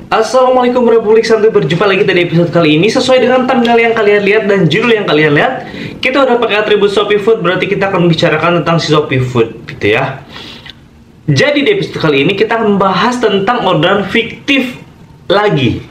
Assalamualaikum Republik Santuy, berjumpa lagi di episode kali ini. Sesuai dengan thumbnail yang kalian lihat dan judul yang kalian lihat, kita udah pakai atribut Shopee Food, berarti kita akan membicarakan tentang si Shopee Food gitu ya. Jadi di episode kali ini kita akan membahas tentang orderan fiktif lagi.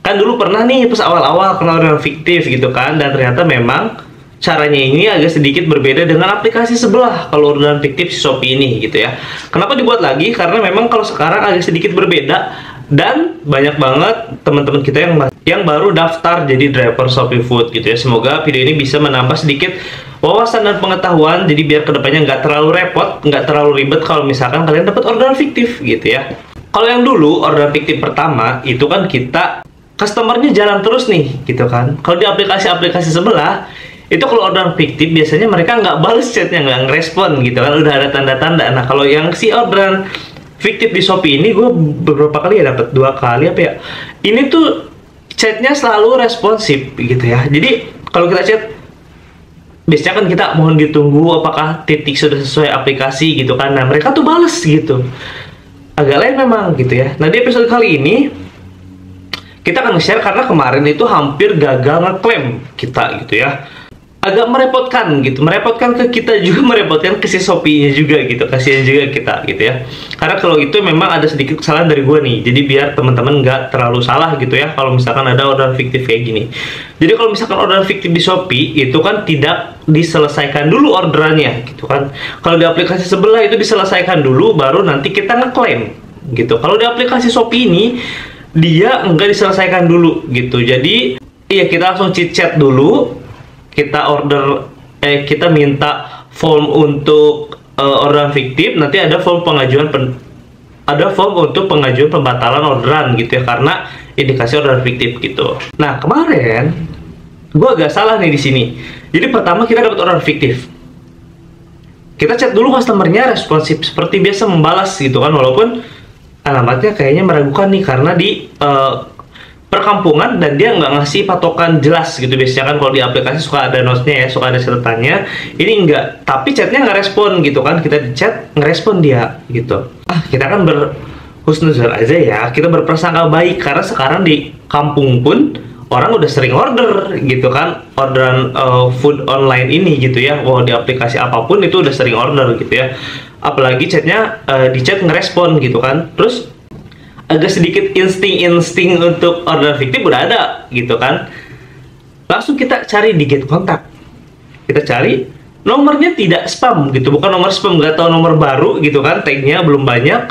Kan dulu pernah nih pas awal-awal kena orderan fiktif gitu kan, dan ternyata memang caranya ini agak sedikit berbeda dengan aplikasi sebelah kalau orderan fiktif si Shopee ini gitu ya. Kenapa dibuat lagi? Karena memang kalau sekarang agak sedikit berbeda dan banyak banget teman-teman kita yang baru daftar jadi driver Shopee Food gitu ya. Semoga video ini bisa menambah sedikit wawasan dan pengetahuan, jadi biar kedepannya nggak terlalu repot, nggak terlalu ribet kalau misalkan kalian dapat orderan fiktif gitu ya. Kalau yang dulu orderan fiktif pertama itu kan kita customernya jalan terus nih gitu kan. Kalau di aplikasi-aplikasi sebelah itu kalau orderan fiktif biasanya mereka nggak balas chatnya, nggak ngerespon gitu kan, udah ada tanda-tanda. Nah kalau yang si orderan fiktif di Shopee ini gue beberapa kali ya dapat 2 kali apa ya, ini tuh chatnya selalu responsif gitu ya. Jadi kalau kita chat biasanya kan kita mohon ditunggu apakah titik sudah sesuai aplikasi gitu kan, nah mereka tuh bales gitu, agak lain memang gitu ya. Nah di episode kali ini kita akan share karena kemarin itu hampir gagal ngeklaim kita gitu ya. Agak merepotkan gitu, merepotkan ke kita juga, merepotkan ke si Shopee-nya juga gitu, kasihan juga kita gitu ya. Karena kalau itu memang ada sedikit kesalahan dari gue nih, jadi biar teman-teman nggak terlalu salah gitu ya kalau misalkan ada orderan fiktif kayak gini. Jadi kalau misalkan orderan fiktif di Shopee itu kan tidak diselesaikan dulu orderannya gitu kan. Kalau di aplikasi sebelah itu diselesaikan dulu baru nanti kita ngeklaim gitu. Kalau di aplikasi Shopee ini dia nggak diselesaikan dulu gitu. Jadi iya, kita langsung chit chat dulu, kita kita minta form untuk orderan fiktif, nanti ada form untuk pengajuan pembatalan orderan gitu ya, karena indikasi orderan fiktif gitu. Nah kemarin gue agak salah nih di sini. Jadi pertama kita dapat orderan fiktif, kita chat dulu customernya, responsif seperti biasa, membalas gitu kan, walaupun alamatnya kayaknya meragukan nih karena di perkampungan dan dia nggak ngasih patokan jelas gitu. Biasanya kan kalau di aplikasi suka ada notes-nya ya, suka ada catatannya, ini enggak, tapi chatnya nggak respon gitu kan. Kita di chat ngerespon dia gitu, kita kan berhusnuzon aja ya, kita berprasangka baik karena sekarang di kampung pun orang udah sering order gitu kan, orderan food online ini gitu ya. Wow, di aplikasi apapun itu udah sering order gitu ya, apalagi chatnya di chat ngerespon gitu kan. Terus agak sedikit insting untuk order fiktif udah ada gitu kan. Langsung kita cari di get kontak, kita cari nomornya tidak spam gitu, bukan nomor spam, nggak tahu nomor baru gitu kan, tagnya belum banyak.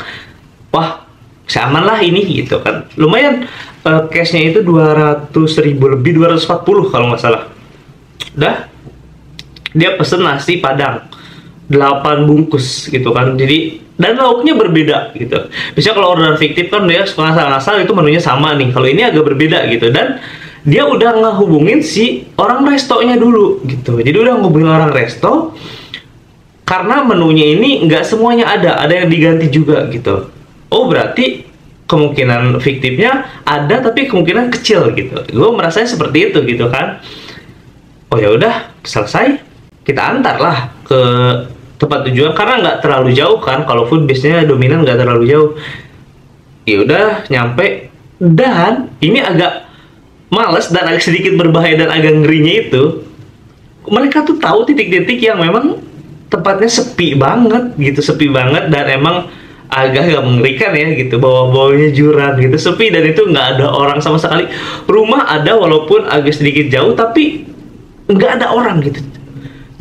Wah, aman lah ini gitu kan, lumayan cashnya itu 200.000 lebih, 240 kalau nggak salah. Udah, dia pesen nasi padang 8 bungkus gitu kan, jadi dan lauknya berbeda gitu. Bisa kalau orderan fiktif kan dia suka ngasal-ngasal, itu menunya sama nih. Kalau ini agak berbeda gitu, dan dia udah ngehubungin si orang restonya dulu gitu. Jadi udah ngehubungin orang resto karena menunya ini nggak semuanya ada yang diganti juga gitu. Oh berarti kemungkinan fiktifnya ada tapi kemungkinan kecil gitu. Gue merasanya seperti itu gitu kan. Oh ya udah, selesai, kita antar lah ke tempat tujuan karena nggak terlalu jauh kan. Kalau food biasanya dominan nggak terlalu jauh. Ya udah nyampe, dan ini agak males dan agak sedikit berbahaya dan agak ngerinya itu, mereka tuh tahu titik-titik yang memang tempatnya sepi banget gitu, sepi banget, dan emang agak mengerikan ya gitu, bawah-bawahnya jurang gitu, sepi, dan itu nggak ada orang sama sekali. Rumah ada walaupun agak sedikit jauh tapi nggak ada orang gitu,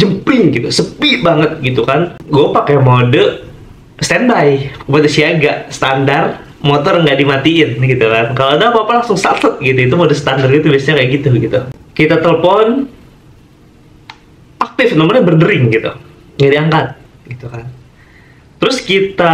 jempling gitu, sepi banget gitu kan. Gue pakai mode standby, mode siaga standar, motor nggak dimatiin gitu kan. Kalau ada apa-apa langsung start gitu, itu mode standar gitu biasanya kayak gitu gitu. Kita telepon, aktif nomornya berdering gitu, nggak diangkat gitu kan. Terus kita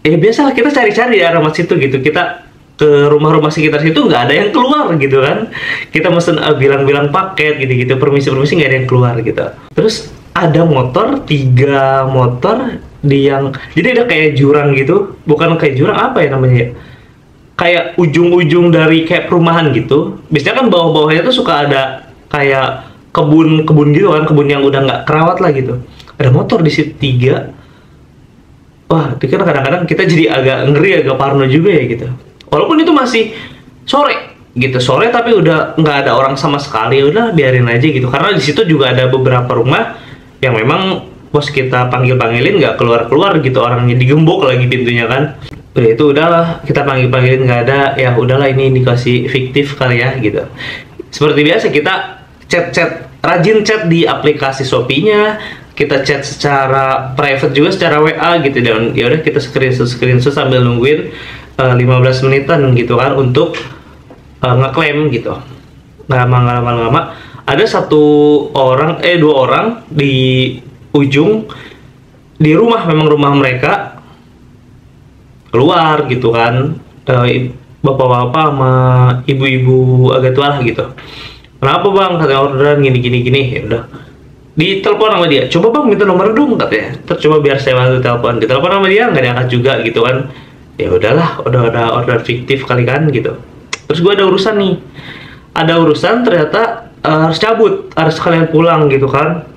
biasalah kita cari-cari di alamat situ gitu, kita ke rumah-rumah sekitar situ nggak ada yang keluar gitu kan. Kita mesen bilang-bilang paket gitu-gitu, permisi-permisi, nggak ada yang keluar gitu. Terus ada motor, 3 motor di yang, jadi ada kayak jurang gitu, bukan kayak jurang, apa ya namanya ya, kayak ujung-ujung dari kayak perumahan gitu. Biasanya kan bawah-bawahnya tuh suka ada kayak kebun-kebun gitu kan, kebun yang udah nggak kerawat lah gitu. Ada motor di situ 3. Wah, itu kan kadang-kadang kita jadi agak ngeri, agak parno juga ya gitu. walaupun itu masih sore gitu, sore tapi udah nggak ada orang sama sekali, udah biarin aja gitu, karena di situ juga ada beberapa rumah yang memang bos kita panggilin nggak keluar gitu, orangnya digembok lagi pintunya kan. Udah itu udahlah, kita panggilin nggak ada, ya udahlah ini indikasi fiktif kali ya gitu. Seperti biasa kita rajin chat di aplikasi Shopee-nya, kita chat secara private juga secara WA gitu, dan ya udah kita screenshot sambil nungguin 15 menitan gitu kan untuk ngeklaim gitu. Nggak lama ada dua orang di ujung di rumah, memang rumah mereka keluar gitu kan, bapak-bapak sama ibu-ibu agak tua lah gitu. Kenapa bang, katanya orderan gini, ya udah ditelepon sama dia, coba bang minta nomor dong katanya, terus coba biar saya bantu telepon, ditelepon sama dia nggak diangkat juga gitu kan. Ya udahlah, udah ada order fiktif kali kan gitu. Terus gue ada urusan ternyata harus cabut, harus kalian pulang gitu kan.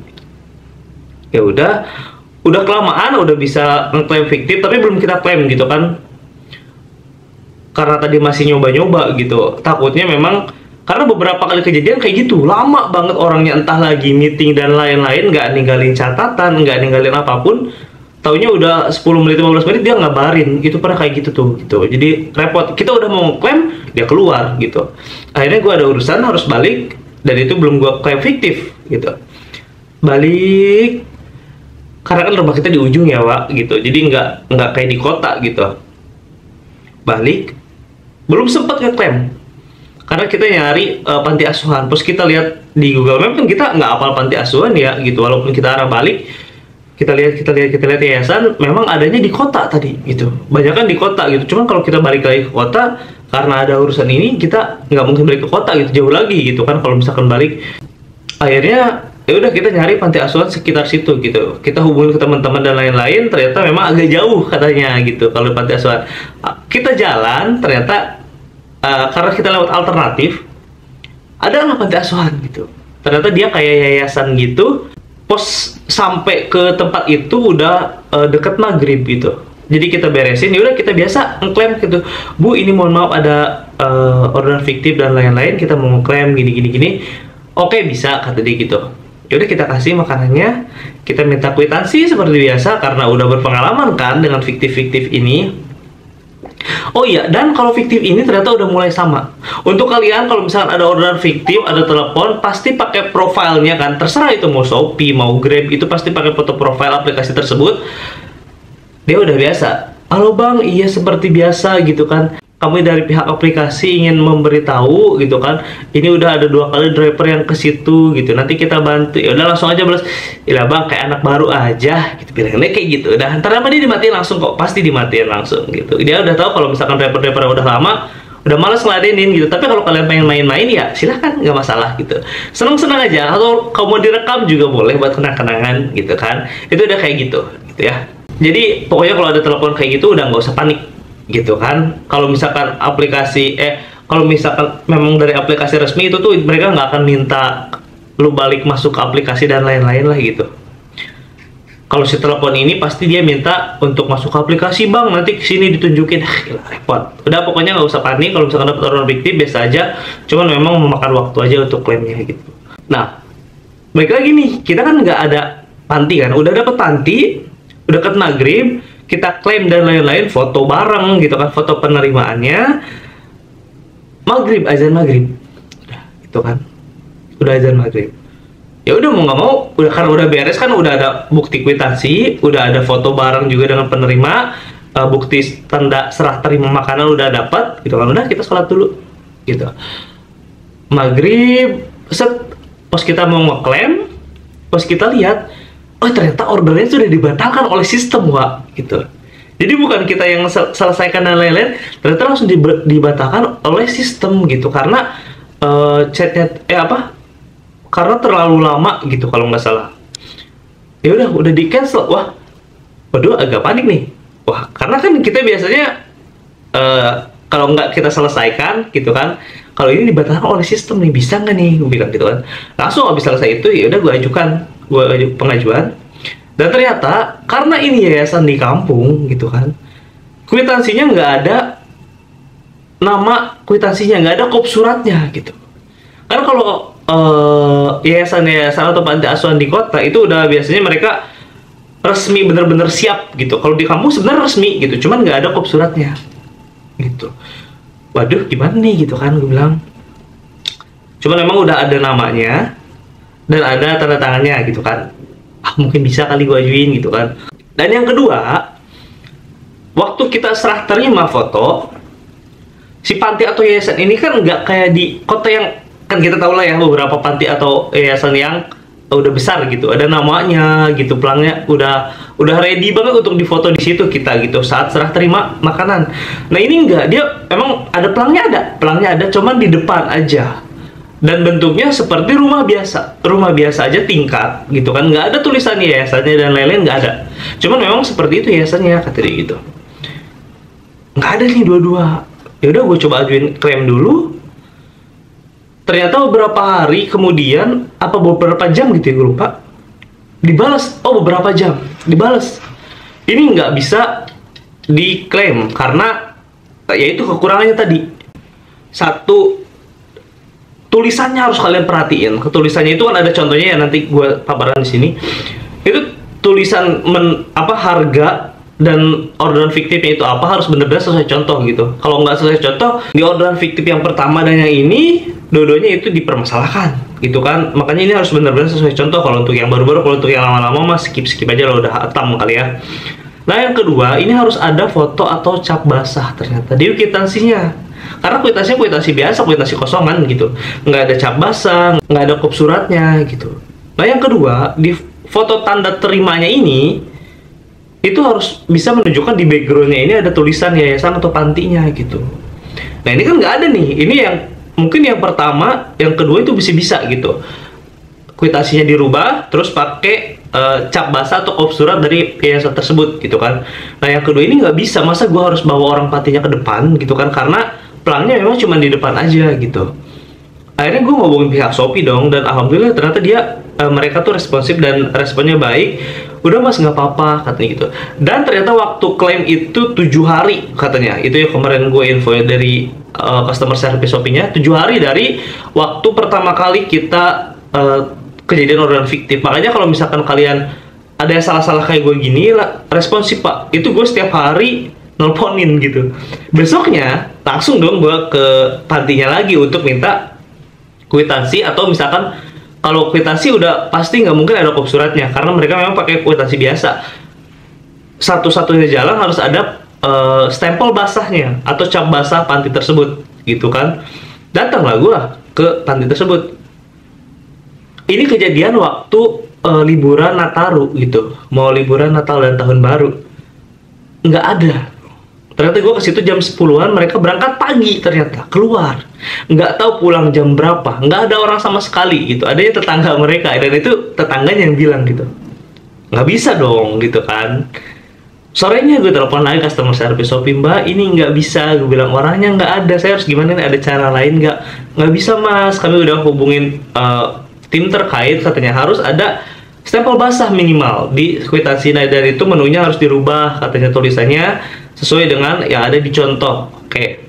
Ya udah kelamaan, udah bisa ngeklaim fiktif tapi belum kita klaim gitu kan, karena tadi masih nyoba-nyoba gitu. Takutnya memang karena beberapa kali kejadian kayak gitu, lama banget orangnya, entah lagi meeting dan lain-lain, nggak ninggalin catatan, nggak ninggalin apapun, taunya udah 10 menit 15 menit dia ngabarin. Itu pernah kayak gitu tuh gitu. Jadi repot, kita udah mau klaim dia keluar gitu. Akhirnya gue ada urusan harus balik, dan itu belum gue klaim fiktif gitu. Balik karena kan rumah kita di ujung ya Pak gitu, jadi nggak kayak di kota gitu. Balik belum sempat ngeklaim karena kita nyari panti asuhan. Terus kita lihat di Google Maps kan kita nggak hafal panti asuhan ya gitu, walaupun kita arah balik kita lihat yayasan memang adanya di kota tadi gitu, banyak kan di kota gitu. Cuman kalau kita balik lagi ke kota karena ada urusan ini, kita nggak mungkin balik ke kota gitu, jauh lagi gitu kan kalau misalkan balik. Akhirnya ya udah kita nyari panti asuhan sekitar situ gitu, kita hubungin ke teman-teman dan lain-lain, ternyata memang agak jauh katanya gitu kalau panti asuhan. Kita jalan, ternyata karena kita lewat alternatif adalah panti asuhan gitu, ternyata dia kayak yayasan gitu. Pos sampai ke tempat itu udah deket maghrib gitu, jadi kita beresin. Ya udah kita biasa ngeklaim gitu, Bu ini mohon maaf ada order fiktif dan lain-lain, kita mau ngeklaim gini. Oke bisa, kata dia gitu. Ya udah kita kasih makanannya, kita minta kwitansi seperti biasa karena udah berpengalaman kan dengan fiktif ini. Oh iya, dan kalau fiktif ini ternyata udah mulai sama. Untuk kalian kalau misalkan ada orderan fiktif, ada telepon, pasti pakai profilnya kan. Terserah itu mau Shopee, mau Grab, itu pasti pakai foto profil aplikasi tersebut. Dia udah biasa. Halo bang, iya seperti biasa gitu kan. Kami dari pihak aplikasi ingin memberitahu gitu kan, ini udah ada 2 kali driver yang ke situ gitu, nanti kita bantu. Ya udah langsung aja balas, iya bang kayak anak baru aja gitu, bilangnya kayak gitu. Udah ntar apa dia dimatiin langsung kok, pasti dimatiin langsung gitu. Dia udah tahu kalau misalkan driver udah lama, udah malas ngeladenin gitu. Tapi kalau kalian pengen main-main ya silahkan, nggak masalah gitu, seneng-seneng aja. Atau kalau mau direkam juga boleh buat kenang-kenangan gitu kan. Itu udah kayak gitu ya. Jadi pokoknya kalau ada telepon kayak gitu udah nggak usah panik gitu kan. Kalau misalkan kalau misalkan memang dari aplikasi resmi itu tuh mereka nggak akan minta lu balik masuk ke aplikasi dan lain-lain lah gitu. Kalau si telepon ini pasti dia minta untuk masuk ke aplikasi bang, nanti kesini ditunjukin. Gila, repot. Udah pokoknya nggak usah panik kalau misalkan dapat order fiktif, biasa aja. Cuman memang memakan waktu aja untuk klaimnya gitu. Nah, balik lagi nih, kita kan nggak ada panti kan, udah dapet panti, udah deket maghrib, kita klaim dan lain-lain, foto bareng gitu kan, foto penerimaannya. Azan maghrib, itu kan, udah azan maghrib. Ya udah mau nggak mau, udah kan udah beres kan, udah ada bukti kwitansi, udah ada foto bareng juga dengan penerima, bukti tanda serah terima makanan udah dapat, gitu kan. Udah kita sholat dulu, gitu. Maghrib, pas kita mau ngeklaim, pas kita lihat, oh ternyata ordernya sudah dibatalkan oleh sistem, Wak, gitu. Jadi bukan kita yang selesaikan dan lain-lain, ternyata langsung dibatalkan oleh sistem gitu, karena chatnya karena terlalu lama gitu kalau nggak salah. Ya udah di cancel. Waduh agak panik nih. Karena kan kita biasanya kalau nggak kita selesaikan gitu kan, kalau ini dibatalkan oleh sistem nih, bisa nggak nih, gue bilang gitu kan. Langsung habis selesai itu ya udah gue ajukan pengajuan. Dan ternyata karena ini yayasan di kampung gitu kan, kwitansinya nggak ada nama kwitansinya, nggak ada kop suratnya gitu. Karena kalau yayasan-yayasan atau panti asuhan di kota itu udah biasanya mereka resmi, bener-bener siap gitu. Kalau di kampung sebenarnya resmi gitu, cuman nggak ada kop suratnya gitu. Waduh, gimana nih gitu kan, gue bilang. Cuman memang udah ada namanya dan ada tanda tangannya gitu kan. Mungkin bisa kali gue ajuin gitu kan. Dan yang kedua, waktu kita serah terima foto, si panti atau yayasan ini kan nggak kayak di kota yang kan kita tahu lah ya, beberapa panti atau yayasan yang udah besar gitu, ada namanya gitu, pelangnya udah ready banget untuk difoto di situ kita gitu saat serah terima makanan. Nah ini enggak, dia emang ada pelangnya ada, cuman di depan aja. Dan bentuknya seperti rumah biasa aja tingkat gitu kan, nggak ada tulisan yayasannya dan lain-lain, nggak ada. Cuman memang seperti itu yayasannya, kata dia gitu. Nggak ada nih dua-dua. Ya udah, gue coba ajuin klaim dulu. Ternyata beberapa hari kemudian, apa beberapa jam gitu ya, gue lupa, dibalas. Oh, beberapa jam dibalas. Ini nggak bisa diklaim karena yaitu kekurangannya tadi. Satu, tulisannya harus kalian perhatiin. Tulisannya itu kan ada contohnya ya, nanti gue paparan di sini. Itu tulisan harga dan orderan fiktifnya itu apa harus benar-benar sesuai contoh gitu. Kalau nggak sesuai contoh, di orderan fiktif yang pertama dan yang ini, dua-duanya itu dipermasalahkan gitu kan. Makanya ini harus benar-benar sesuai contoh. Kalau untuk yang baru-baru, kalau untuk yang lama-lama mah skip aja lah, udah hatam kali ya. Nah yang kedua, ini harus ada foto atau cap basah ternyata di kwitansinya. Karena kwitansi biasa, kwitansi kosongan gitu, nggak ada cap basah, nggak ada kop suratnya gitu. Nah yang kedua, di foto tanda terimanya ini itu harus bisa menunjukkan di backgroundnya ini ada tulisan yayasan atau pantinya gitu. Nah ini kan nggak ada nih. Ini yang mungkin yang pertama, yang kedua itu bisa gitu. Kwitansinya dirubah, terus pakai cap basah atau kop surat dari yayasan tersebut gitu kan. Nah yang kedua ini nggak bisa. Masa gue harus bawa orang pantinya ke depan gitu kan? Karena pelangnya memang cuma di depan aja gitu. Akhirnya gue ngomongin pihak Shopee dong, dan alhamdulillah ternyata mereka tuh responsif dan responnya baik. Udah mas, nggak apa-apa katanya gitu. Dan ternyata waktu klaim itu 7 hari katanya. Itu ya kemarin gue info dari customer service Shopee-nya, 7 hari dari waktu pertama kali kita kejadian orderan fiktif. Makanya kalau misalkan kalian ada yang salah-salah kayak gue gini, responsif pak. Itu gue setiap hari nelponin gitu. Besoknya langsung dong gue ke pantinya lagi untuk minta kwitansi, atau misalkan kalau kwitansi udah pasti nggak mungkin ada kop suratnya karena mereka memang pakai kwitansi biasa. Satu-satunya jalan harus ada stempel basahnya atau cap basah panti tersebut gitu kan. Datanglah gue ke panti tersebut. Ini kejadian waktu liburan Nataru gitu, mau liburan Natal dan Tahun Baru. Nggak ada. Ternyata gue ke situ jam 10-an, mereka berangkat pagi ternyata, keluar. Nggak tahu pulang jam berapa, nggak ada orang sama sekali gitu. Adanya tetangga mereka, dan itu tetangganya yang bilang gitu. Nggak bisa dong gitu kan. Sorenya gue telepon lagi customer service Shopee, mbak ini nggak bisa. Gue bilang orangnya nggak ada, saya harus gimana nih, ada cara lain nggak? Nggak bisa mas, kami udah hubungin tim terkait, katanya harus ada stempel basah minimal di kwitansi. Nah, dan itu menunya harus dirubah, katanya tulisannya sesuai dengan yang ada di contoh. Oke.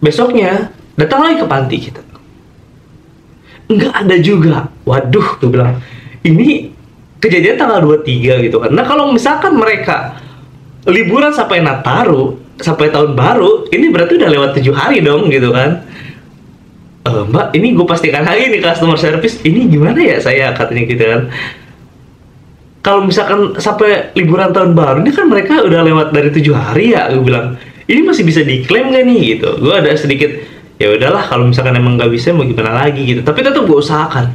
Besoknya datang lagi ke panti kita, nggak ada juga. Waduh, gue bilang ini kejadian tanggal 23 gitu kan. Nah kalau misalkan mereka liburan sampai Nataru, sampai Tahun Baru, ini berarti udah lewat 7 hari dong gitu kan. Mbak, ini gue pastikan lagi nih customer service, ini gimana ya saya, katanya gitu kan. Kalau misalkan sampai liburan Tahun Baru, ini kan mereka udah lewat dari 7 hari ya, gue bilang. Ini masih bisa diklaim gak nih gitu. Gue ada sedikit, ya udahlah kalau misalkan emang nggak bisa mau gimana lagi gitu. Tapi tetap gue usahakan.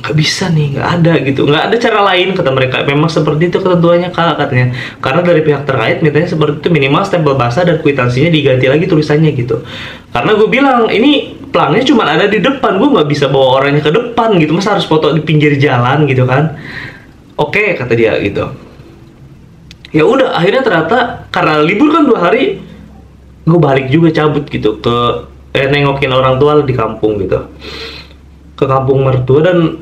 Nggak bisa nih, nggak ada gitu. Nggak ada cara lain, kata mereka. Memang seperti itu ketentuannya kak, katanya. Karena dari pihak terkait mintanya seperti itu, minimal stempel basah dan kwitansinya diganti lagi tulisannya gitu. Karena gue bilang, ini pelangnya cuma ada di depan, gue nggak bisa bawa orangnya ke depan gitu. Masa harus foto di pinggir jalan gitu kan. Oke, kata dia gitu. Ya udah, akhirnya ternyata karena libur kan 2 hari, gue balik juga cabut gitu ke nengokin orang tua di kampung gitu, ke kampung mertua. Dan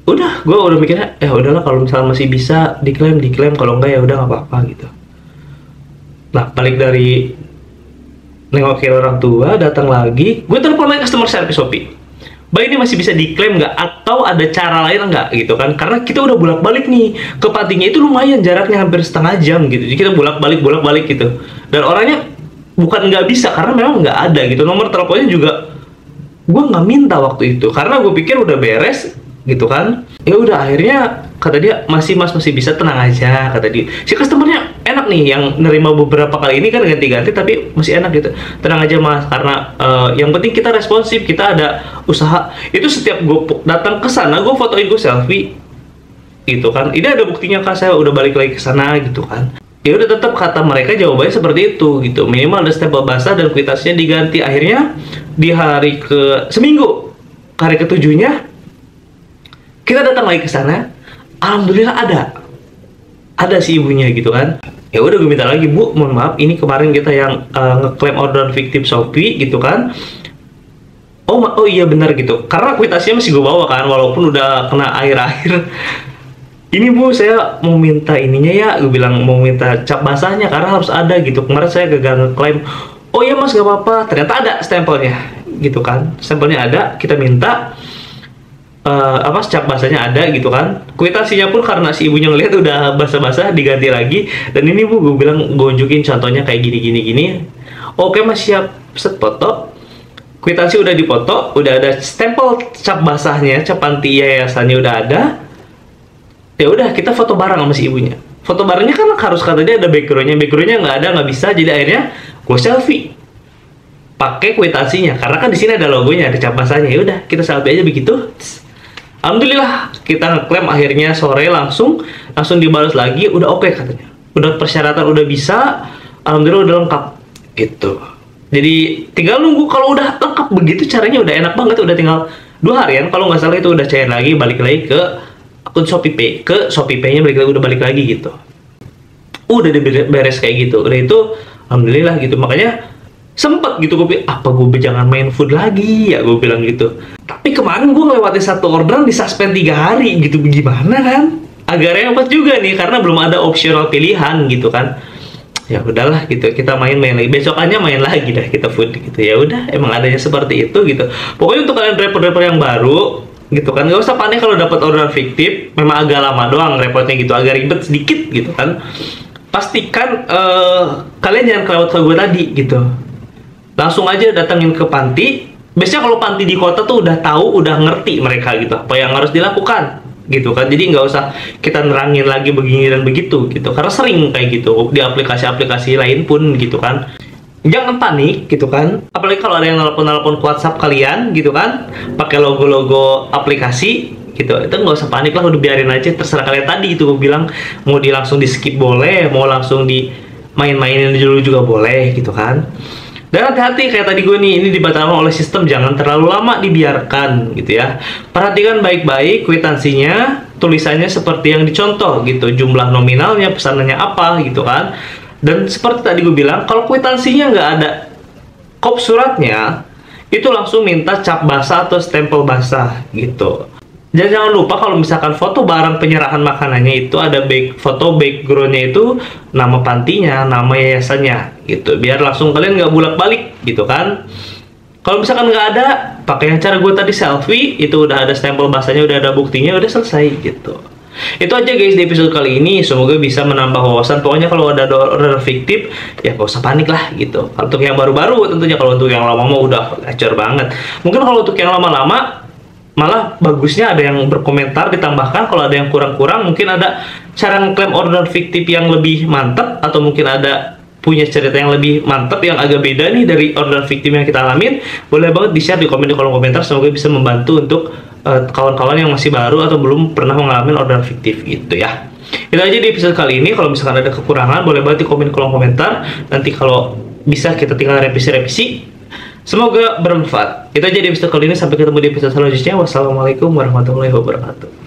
udah, gue udah mikirnya ya udahlah kalau misalnya masih bisa diklaim, kalau enggak ya udah nggak apa-apa gitu. Nah balik dari nengokin orang tua, datang lagi, gue telepon lagi customer service Shopee. Mbak, ini masih bisa diklaim nggak? Atau ada cara lain nggak gitu kan? Karena kita udah bolak-balik nih ke pantinya, itu lumayan jaraknya hampir setengah jam gitu. Jadi kita bolak-balik gitu. Dan orangnya bukan nggak bisa, karena memang nggak ada gitu. Nomor teleponnya juga gue nggak minta waktu itu, karena gue pikir udah beres gitu kan. Ya udah, akhirnya kata dia, masih bisa, tenang aja kata dia. Si customernya enak nih, yang nerima beberapa kali ini kan ganti-ganti tapi masih enak gitu. Tenang aja mas, karena yang penting kita responsif, kita ada usaha. Itu setiap gue datang ke sana, gue fotoin, gue selfie gitu kan. Ini ada buktinya kak, saya udah balik lagi ke sana gitu kan. Ya udah, tetap kata mereka jawabannya seperti itu gitu. Minimal ada stempel basah dan kuitansinya diganti. Akhirnya di hari seminggu, hari ketujuhnya kita datang lagi ke sana. Alhamdulillah ada si ibunya gitu kan. Ya udah, gue minta lagi, Bu, mohon maaf, ini kemarin kita yang ngeklaim orderan fiktif Shopee gitu kan. Oh iya benar gitu, karena kuitansinya masih gue bawa kan, walaupun udah kena air-air. Ini Bu, saya mau minta ininya ya, gue bilang mau minta cap basahnya karena harus ada gitu. Kemarin saya gagal ngeklaim. Oh iya mas, gak apa-apa. Ternyata ada stempelnya gitu kan. Stempelnya ada, kita minta cap basahnya ada gitu kan. Kuitansinya pun karena si ibunya ngeliat udah basah-basah, diganti lagi. Dan ini Bu, gue bilang, gue unjukin contohnya kayak gini. Oke mas, siap. Set foto. Kuitansi udah dipoto, udah ada stempel cap basahnya, cap panti yayasannya udah ada. Ya udah, kita foto bareng sama si ibunya. Foto barengnya kan harus, kata dia, ada backgroundnya nggak ada, nggak bisa. Jadi akhirnya gue selfie pakai kuitansinya, karena kan di sini ada logonya, ada cap basahnya. Ya udah, kita selfie aja begitu. Alhamdulillah kita ngeklaim akhirnya sore, langsung dibalas lagi, udah oke katanya. Udah persyaratan udah bisa, alhamdulillah udah lengkap gitu. Jadi tinggal nunggu. Kalau udah lengkap begitu caranya, udah enak banget. Udah tinggal 2 harian kalau nggak salah, itu udah cair lagi, balik lagi ke akun Shopee Pay, ke Shopee Pay-nya udah balik lagi gitu. Udah beres kayak gitu. Udah itu alhamdulillah gitu. Makanya sempet gitu gue, apa gue jangan main food lagi ya, gue bilang gitu. Tapi kemarin gue ngelewatin satu orderan di suspend 3 hari gitu, gimana kan? Agak repot juga nih, karena belum ada optional pilihan gitu kan. Ya udahlah gitu, kita main lagi, besokannya main lagi dah kita food gitu. Ya udah, emang adanya seperti itu gitu. Pokoknya untuk kalian rapper yang baru gitu kan, gak usah panik kalau dapat orderan fiktif. Memang agak lama doang repotnya gitu, agak ribet sedikit gitu kan. Pastikan kalian jangan kelewat ke gue tadi gitu. Langsung aja datangin ke panti. Biasanya kalau panti di kota tuh udah tahu, udah ngerti mereka gitu apa yang harus dilakukan gitu kan. Jadi nggak usah kita nerangin lagi begini dan begitu gitu, karena sering kayak gitu di aplikasi-aplikasi lain pun gitu kan. Jangan panik gitu kan, apalagi kalau ada yang nelpon WhatsApp kalian gitu kan, pakai logo-logo aplikasi gitu. Itu nggak usah panik lah, udah biarin aja, terserah kalian. Tadi itu gue bilang, mau langsung di skip boleh, mau langsung di main-mainin dulu juga boleh gitu kan. Dan hati-hati kayak tadi gue nih, ini dibatalkan oleh sistem, jangan terlalu lama dibiarkan gitu ya. Perhatikan baik-baik kuitansinya, tulisannya seperti yang dicontoh gitu, jumlah nominalnya, pesanannya apa gitu kan. Dan seperti tadi gue bilang, kalau kuitansinya nggak ada kop suratnya, itu langsung minta cap basah atau stempel basah gitu. Dan jangan lupa kalau misalkan foto barang penyerahan makanannya itu ada foto backgroundnya itu nama pantinya, nama yayasannya gitu, biar langsung kalian nggak bolak-balik gitu kan. Kalau misalkan nggak ada, pakai yang cara gue tadi, selfie, itu udah ada stempel basahnya, udah ada buktinya, udah selesai gitu. Itu aja guys di episode kali ini, semoga bisa menambah wawasan. Pokoknya kalau ada order fiktif ya gak usah panik lah gitu. Kalau untuk yang baru-baru tentunya, kalau untuk yang lama mah udah gacor banget. Mungkin kalau untuk yang lama-lama malah bagusnya ada yang berkomentar, ditambahkan kalau ada yang kurang-kurang, mungkin ada cara ngeklaim order fiktif yang lebih mantap, atau mungkin ada punya cerita yang lebih mantap yang agak beda nih dari order fiktif yang kita alamin. Boleh banget di share di kolom komentar, semoga bisa membantu untuk kawan-kawan yang masih baru atau belum pernah mengalami order fiktif gitu ya. Itu aja di episode kali ini. Kalau misalkan ada kekurangan, boleh banget di kolom komentar. Nanti kalau bisa kita tinggal revisi-revisi. Semoga bermanfaat. Itu aja di episode kali ini. Sampai ketemu di episode selanjutnya. Wassalamualaikum warahmatullahi wabarakatuh.